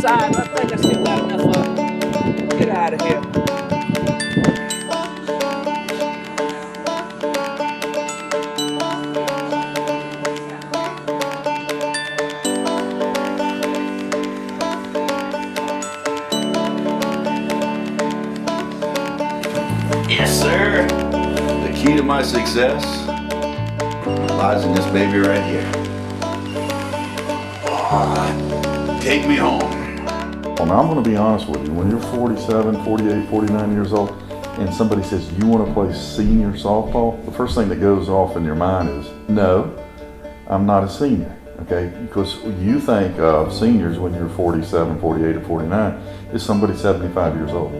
outside. I think I still got enough of it. Get out of here. Yes, sir. The key to my success lies in this baby right here. Oh, take me home. Well, now I'm going to be honest with you. When you're 47, 48, 49 years old, and somebody says you want to play senior softball, the first thing that goes off in your mind is, no, I'm not a senior, okay? Because you think of seniors when you're 47, 48, or 49 is somebody 75 years old.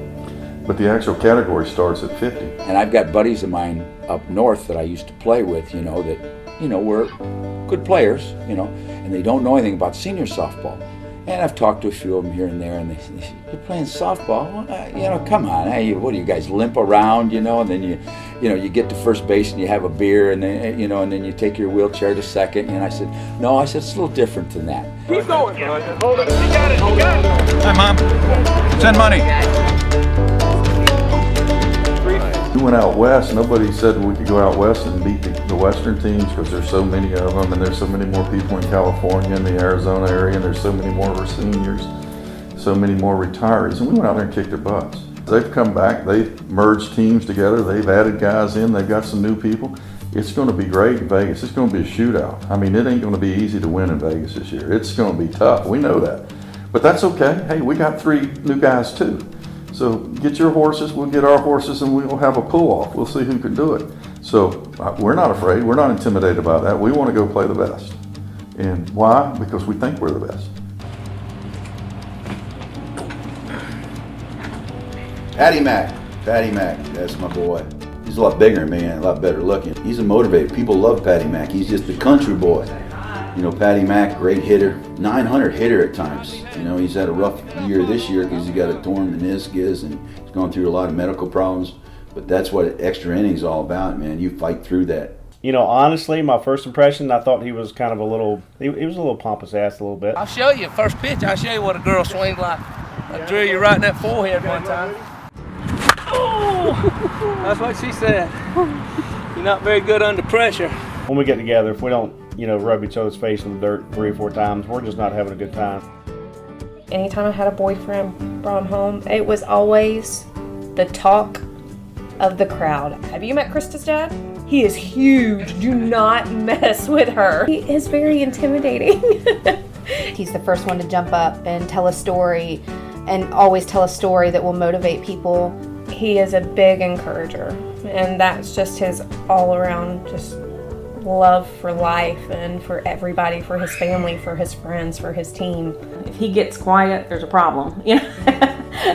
But the actual category starts at 50. And I've got buddies of mine up north that I used to play with, that, were good players, and they don't know anything about senior softball. And I've talked to a few of them here and there, and they say, you're playing softball? Well, come on, hey, what do you guys limp around, and then you get to first base and you have a beer, and then, and then you take your wheelchair to second. And I said, no, it's a little different than that. Keep going. Hold it. You got it. You got it. Hi, Mom. Send money. We went out west, nobody said we could go out west and beat the western teams because there's so many of them, and there's so many more people in California and the Arizona area, and there's so many more of our seniors, so many more retirees, and we went out there and kicked their butts. They've come back, they've merged teams together, they've added guys in, they've got some new people. It's going to be great in Vegas. It's going to be a shootout. I mean, it ain't going to be easy to win in Vegas this year. It's going to be tough. We know that. But that's okay. Hey, we got 3 new guys too. So get your horses, we'll get our horses, and we'll have a pull-off. We'll see who can do it. So we're not afraid. We're not intimidated about that. We want to go play the best. And why? Because we think we're the best. Patty Mack, that's my boy. He's a lot bigger than me and a lot better looking. He's a motivator. People love Patty Mack. He's just the country boy. Patty Mack, great hitter, 900 hitter at times. He's had a rough year this year because he's got a torn meniscus and he's gone through a lot of medical problems. But that's what extra innings is all about, man. You fight through that. Honestly, my first impression, I thought he was kind of he was a little pompous ass a little bit. I'll show you first pitch. I'll show you what a girl swings like. I drew you right in that forehead one time. Oh, that's what she said. You're not very good under pressure. When we get together, if we don't, rub each other's face in the dirt 3 or 4 times, we're just not having a good time. Anytime I had a boyfriend brought him home, it was always the talk of the crowd. Have you met Krista's dad? He is huge. Do not mess with her. He is very intimidating. He's the first one to jump up and tell a story, and always tell a story that will motivate people. He is a big encourager, and that's just his all-around just love for life and for everybody, for his family, for his friends, for his team. If he gets quiet, there's a problem,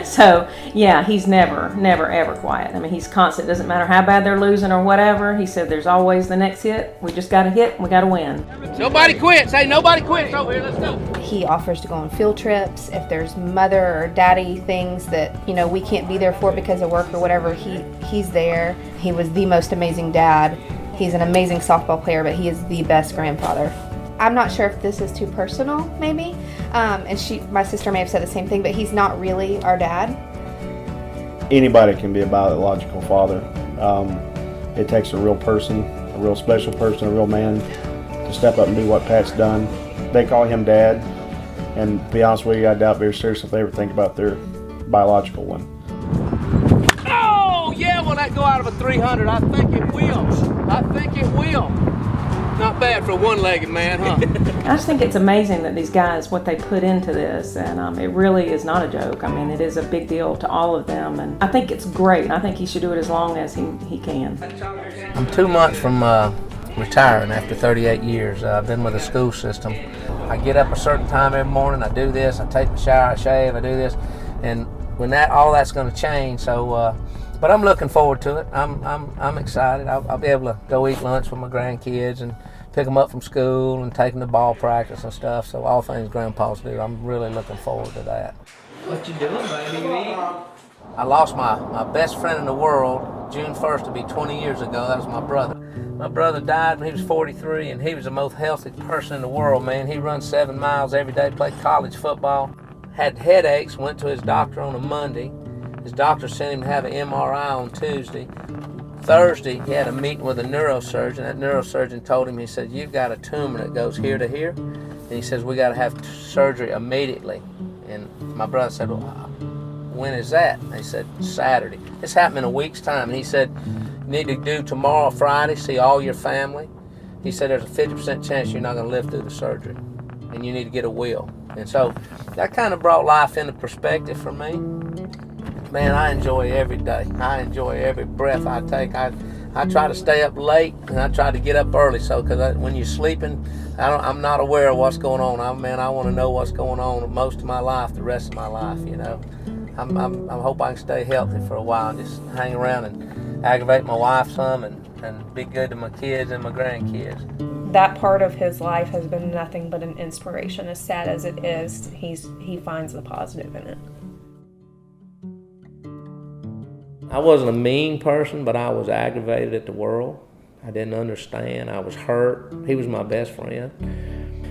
So, yeah, he's never, ever quiet. I mean, he's constant. Doesn't matter how bad they're losing or whatever. He said there's always the next hit. We just got to hit and we got to win. Nobody quits. Hey, nobody quits over here. Let's go. He offers to go on field trips. If there's mother or daddy things that, we can't be there for because of work or whatever, he's there. He was the most amazing dad. He's an amazing softball player, but he is the best grandfather. I'm not sure if this is too personal, maybe, and my sister may have said the same thing, but he's not really our dad. Anybody can be a biological father. It takes a real person, a real special person, a real man to step up and do what Pat's done. They call him Dad, and to be honest with you, I doubt very seriously if they ever think about their biological one. Oh, yeah, will that go out of a 300? I think it will. Not bad for a one-legged man, huh? I just think it's amazing that these guys, what they put into this, and it really is not a joke. I mean, it is a big deal to all of them, and I think it's great. I think he should do it as long as he can. I'm 2 months from retiring after 38 years. I've been with the school system. I get up a certain time every morning, I do this, I take a shower, I shave, I do this, and when all that's going to change, so... But I'm looking forward to it. I'm excited. I'll be able to go eat lunch with my grandkids and pick them up from school and take them to ball practice and stuff. So all things grandpas do. I'm really looking forward to that. What you doing, baby? I lost my best friend in the world June 1st to be 20 years ago. That was my brother. My brother died when he was 43, and he was the most healthy person in the world, man. He runs 7 miles every day, played college football. had headaches, went to his doctor on a Monday. His doctor sent him to have an MRI on Tuesday. Thursday, he had a meeting with a neurosurgeon. That neurosurgeon told him, he said, you've got a tumor that goes here to here. And he says, we got to have surgery immediately. And my brother said, well, when is that? And they said, Saturday. This happened in a week's time. And he said, you need to do tomorrow, Friday, see all your family. He said, there's a 50% chance you're not going to live through the surgery. And you need to get a will. And so that kind of brought life into perspective for me. Man, I enjoy every day. I enjoy every breath I take. I try to stay up late, and I try to get up early. So, because when you're sleeping, I'm not aware of what's going on. I want to know what's going on most of my life, the rest of my life. You know, I hope I can stay healthy for a while, and just hang around and aggravate my wife some, and be good to my kids and my grandkids. That part of his life has been nothing but an inspiration. As sad as it is, he finds the positive in it. I wasn't a mean person, but I was aggravated at the world. I didn't understand. I was hurt. He was my best friend.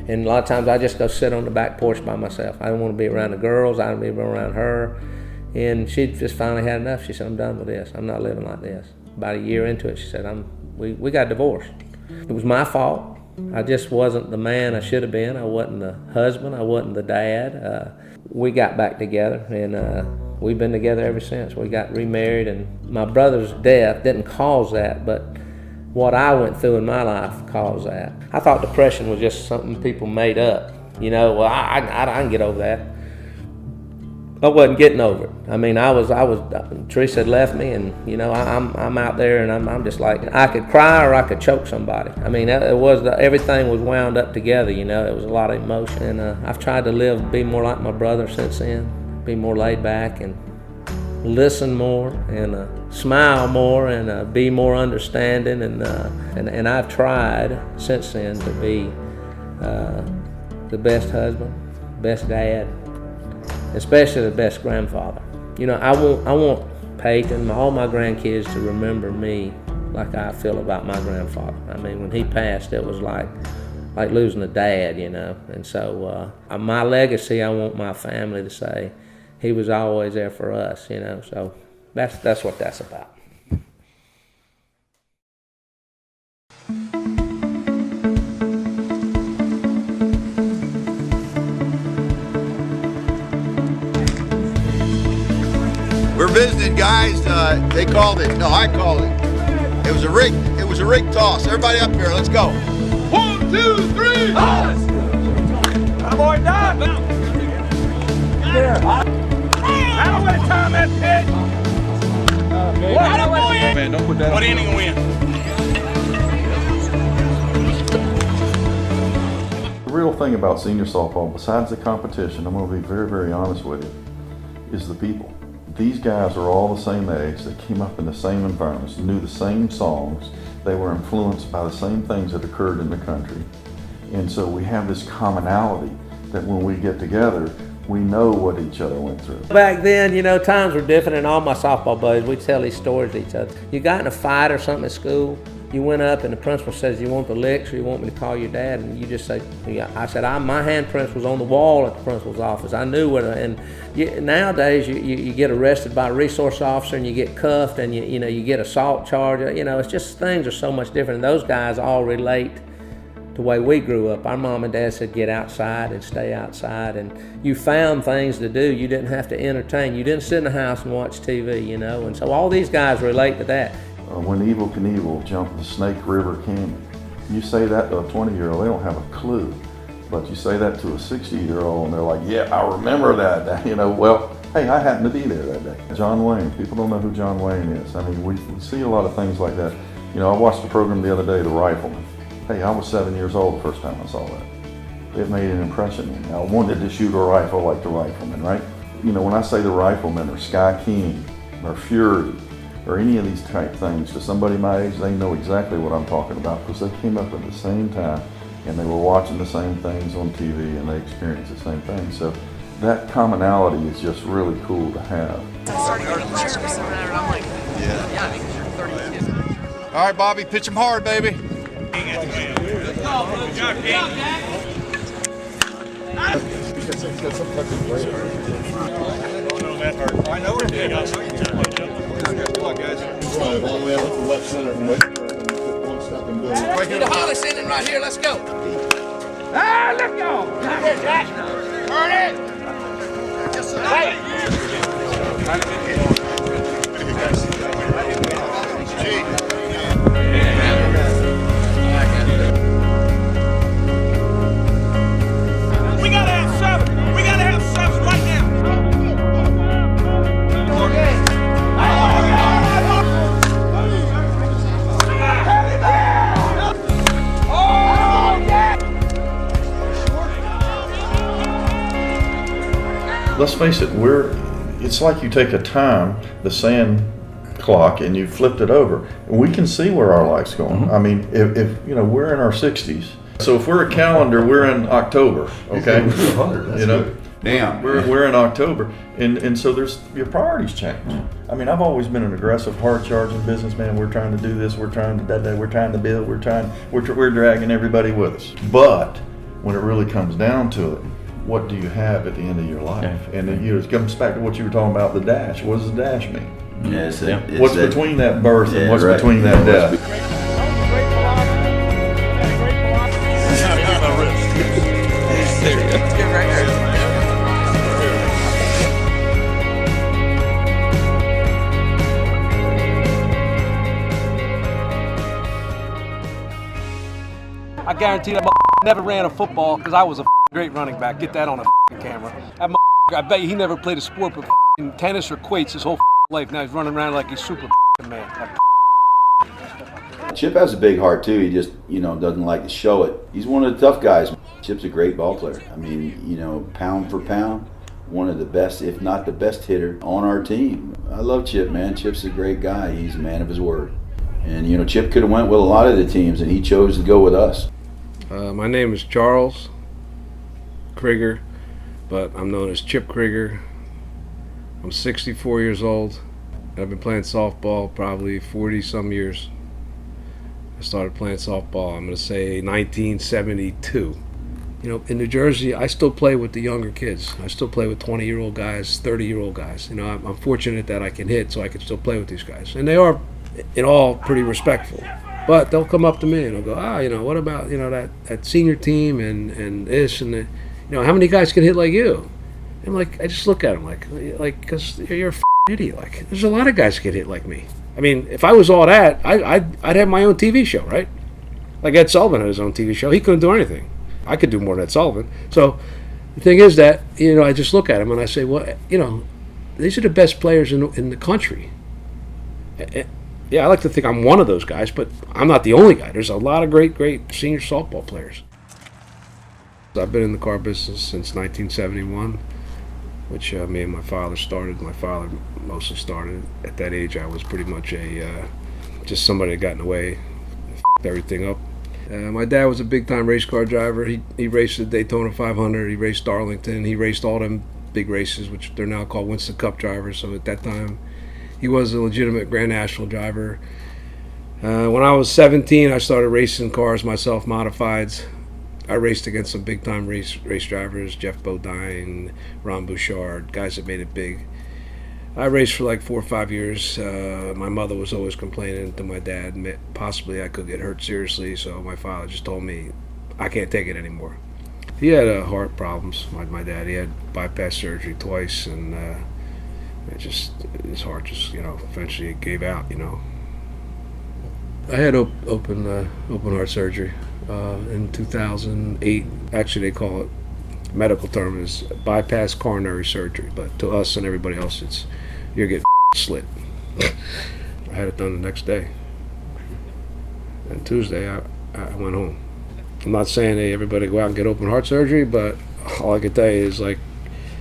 And a lot of times I just go sit on the back porch by myself. I didn't want to be around the girls. I didn't want to be around her. And she just finally had enough. She said, I'm done with this. I'm not living like this. About a year into it, she said, we got divorced. It was my fault. I just wasn't the man I should have been. I wasn't the husband. I wasn't the dad. We got back together, and we've been together ever since. We got remarried, and my brother's death didn't cause that, but what I went through in my life caused that. I thought depression was just something people made up. You know, well, I can get over that. I wasn't getting over it. I mean, Teresa had left me, and you know, I'm out there, and I'm just like, I could cry or I could choke somebody. I mean, everything was wound up together. You know, it was a lot of emotion, and I've tried to be more like my brother since then. Be more laid back and listen more and smile more and be more understanding, and I've tried since then to be the best husband, best dad, especially the best grandfather. You know, I want Peyton, all my grandkids to remember me like I feel about my grandfather. I mean, when he passed, it was like losing a dad, you know. And so my legacy, I want my family to say, he was always there for us, you know. So that's what that's about. We're visiting, guys. They called it. No, I called it. It was a rig toss. Everybody up here. Let's go. 1, 2, 3. Toss! Boy, done. I don't want to time that pitch. Man, don't put that. What inning win? The real thing about senior softball, besides the competition, I'm going to be very, very honest with you, is the people. These guys are all the same age. They came up in the same environments, knew the same songs. They were influenced by the same things that occurred in the country. And so we have this commonality that when we get together, we know what each other went through. Back then, you know, times were different, and all my softball buddies, we'd tell these stories to each other. You got in a fight or something at school, you went up and the principal says, you want the licks or you want me to call your dad? And you just say, yeah. I said, my handprints was on the wall at the principal's office. I knew what, and nowadays you get arrested by a resource officer and you get cuffed and you get assault charge. You know, it's just things are so much different. And those guys all relate the way we grew up. Our mom and dad said get outside and stay outside, and you found things to do. You didn't have to entertain. You didn't sit in the house and watch TV, you know, and so all these guys relate to that. When Evel Knievel jumped the Snake River Canyon, you say that to a 20-year-old, they don't have a clue. But you say that to a 60-year-old and they're like, yeah, I remember that. You know, well, hey, I happened to be there that day. John Wayne, people don't know who John Wayne is. I mean, we see a lot of things like that. You know, I watched the program the other day, The Rifleman. Hey, I was 7 years old the first time I saw that. It made an impression on me. I wanted to shoot a rifle like The Rifleman, right? You know, when I say The Rifleman or Sky King or Fury or any of these type things, to somebody my age, they know exactly what I'm talking about because they came up at the same time and they were watching the same things on TV and they experienced the same thing. So that commonality is just really cool to have. All right, Bobby, pitch him hard, baby. I know it did. I saw you turn it. Good luck, guys. All the way out to left center and wait for him to put one step and do it. Right here, the Holly sending right here. Let's go. We gotta have seven. We gotta have seven right now. Let's face it, it's like you take a time, the sand clock, and you flipped it over. And we can see where our life's going. I mean, if we're in our 60s. So if we're a calendar, we're in October, okay? That's good. Damn. We're in October, and so your priorities change. I mean, I've always been an aggressive, hard-charging businessman. We're trying to do this. We're trying to build. We're dragging everybody with us. But when it really comes down to it, what do you have at the end of your life? Yeah. And then it comes back to what you were talking about, the dash. What does the dash mean? Yeah, What's between that birth and what's between that death? I guarantee that never ran a football because I was a great running back. Get that on a camera. That I bet you he never played a sport but tennis or quates his whole life. Now he's running around like he's super man. Chip has a big heart too. He just, doesn't like to show it. He's one of the tough guys. Chip's a great ball player. I mean, pound for pound, one of the best, if not the best hitter on our team. I love Chip, man. Chip's a great guy. He's a man of his word. And, Chip could have went with a lot of the teams, and he chose to go with us. My name is Charles Krieger, but I'm known as Chip Krieger. I'm 64 years old. I've been playing softball probably 40-some years. I started playing softball, I'm going to say 1972. In New Jersey, I still play with the younger kids. I still play with 20-year-old guys, 30-year-old guys. I'm fortunate that I can hit, so I can still play with these guys. And they are, in all, pretty respectful. But they'll come up to me and they'll go, what about, that senior team and this and that. How many guys can hit like you? And I just look at them like, because you're a f***ing idiot. There's a lot of guys who can hit like me. I mean, if I was all that, I'd have my own TV show, right? Like Ed Sullivan had his own TV show. He couldn't do anything. I could do more than Ed Sullivan. So the thing is that, I just look at him and I say, well, these are the best players in the country. Yeah, I like to think I'm one of those guys, but I'm not the only guy. There's a lot of great senior softball players. I've been in the car business since 1971, which me and my father started. My father mostly started. At that age, I was pretty much just somebody that got in the way and f***ed everything up. My dad was a big-time race car driver. He raced the Daytona 500. He raced Darlington. He raced all them big races, which they're now called Winston Cup drivers. So at that time, he was a legitimate Grand National driver. When I was 17, I started racing cars myself, modifieds. I raced against some big-time race drivers, Jeff Bodine, Ron Bouchard, guys that made it big. I raced for 4 or 5 years. My mother was always complaining to my dad, possibly I could get hurt seriously, so my father just told me, I can't take it anymore. He had heart problems, my dad. He had bypass surgery twice, and his heart just, eventually it gave out, I had open heart surgery in 2008. Actually, they call it, medical term is bypass coronary surgery, but to us and everybody else, you're getting slit. I had it done the next day. And Tuesday, I went home. I'm not saying, hey, everybody go out and get open heart surgery, but all I can tell you is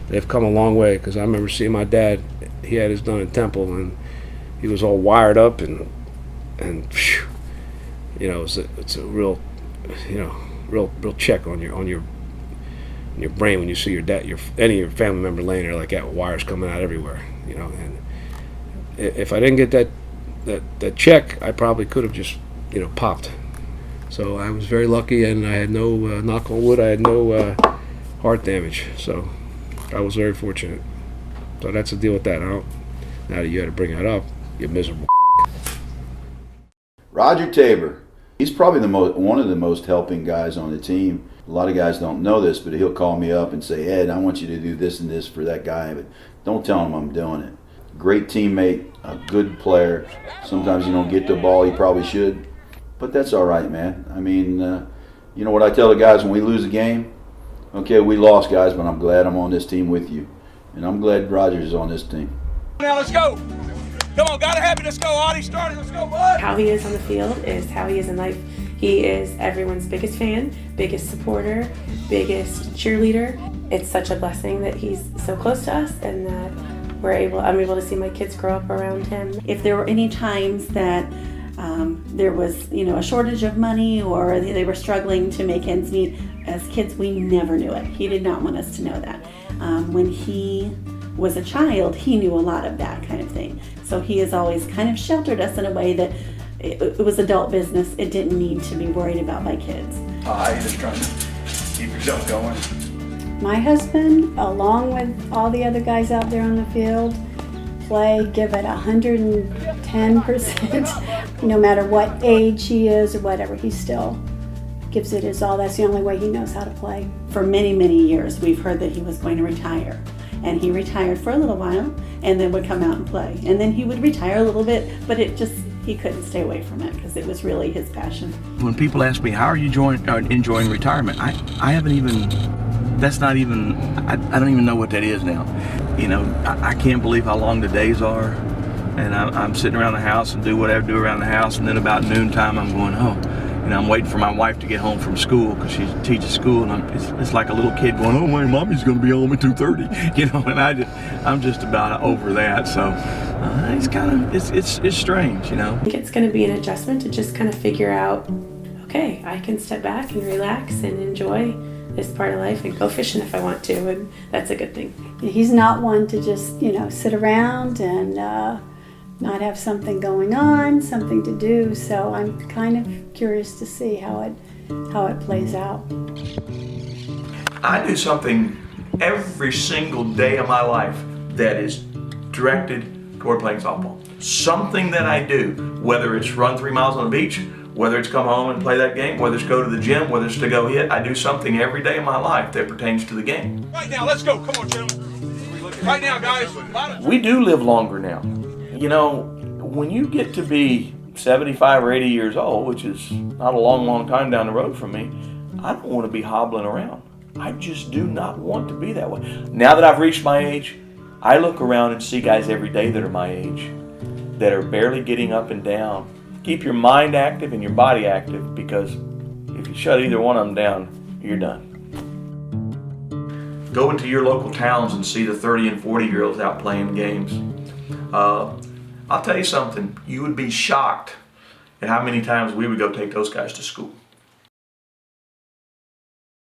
they've come a long way, because I remember seeing my dad. He had his done in Temple, and he was all wired up, and phew, it's a real, real check on your brain when you see your dad, any of your family member laying there like that, with wires coming out everywhere, And if I didn't get that check, I probably could have just, popped. So I was very lucky, and I had no, knock on wood, I had no heart damage. So I was very fortunate. So that's the deal with that. Now that you had to bring that up, you're miserable. Roger Tabor. He's probably one of the most helping guys on the team. A lot of guys don't know this, but he'll call me up and say, Ed, I want you to do this and this for that guy, but don't tell him I'm doing it. Great teammate, a good player. Sometimes you don't get the ball he probably should, but that's all right, man. I mean, you know what I tell the guys when we lose a game? Okay, we lost, guys, but I'm glad I'm on this team with you. And I'm glad Rogers is on this team. Now let's go. Come on, gotta have it. Let's go. Audie started. Let's go, bud. How he is on the field is how he is in life. He is everyone's biggest fan, biggest supporter, biggest cheerleader. It's such a blessing that he's so close to us and that I'm able to see my kids grow up around him. If there were any times that there was, a shortage of money or they were struggling to make ends meet, as kids, we never knew it. He did not want us to know that. When he was a child, he knew a lot of that kind of thing. So he has always kind of sheltered us in a way that it was adult business. It didn't need to be worried about by kids. You're just trying to keep yourself going. My husband, along with all the other guys out there on the field, give it 110%. No matter what age he is or whatever, he still gives it his all. That's the only way he knows how to play. For many, many years, we've heard that he was going to retire. And he retired for a little while and then would come out and play. And then he would retire a little bit, but he couldn't stay away from it because it was really his passion. When people ask me, how are you enjoying retirement? I haven't even, that's not even, I don't even know what that is now. I can't believe how long the days are. And I'm sitting around the house and do whatever I do around the house. And then about noontime, I'm going home. And I'm waiting for my wife to get home from school because she teaches school, and it's like a little kid going, "Oh, my mommy's going to be home at 2:30," And I'm just about over that. So it's strange, I think it's going to be an adjustment to just kind of figure out, okay, I can step back and relax and enjoy this part of life and go fishing if I want to, and that's a good thing. He's not one to just sit around and not have something going on, something to do. So I'm kind of curious to see how it plays out. I do something every single day of my life that is directed toward playing softball. Something that I do, whether it's run 3 miles on the beach, whether it's come home and play that game, whether it's go to the gym, whether it's to go hit, I do something every day of my life that pertains to the game. Right now, let's go. Come on, gentlemen. Right now, guys. We do live longer now. When you get to be 75 or 80 years old, which is not a long time down the road from me, I don't want to be hobbling around. I just do not want to be that way. Now that I've reached my age, I look around and see guys every day that are my age that are barely getting up and down. Keep your mind active and your body active, because if you shut either one of them down, you're done. Go into your local towns and see the 30 and 40-year-olds out playing games. I'll tell you something, you would be shocked at how many times we would go take those guys to school.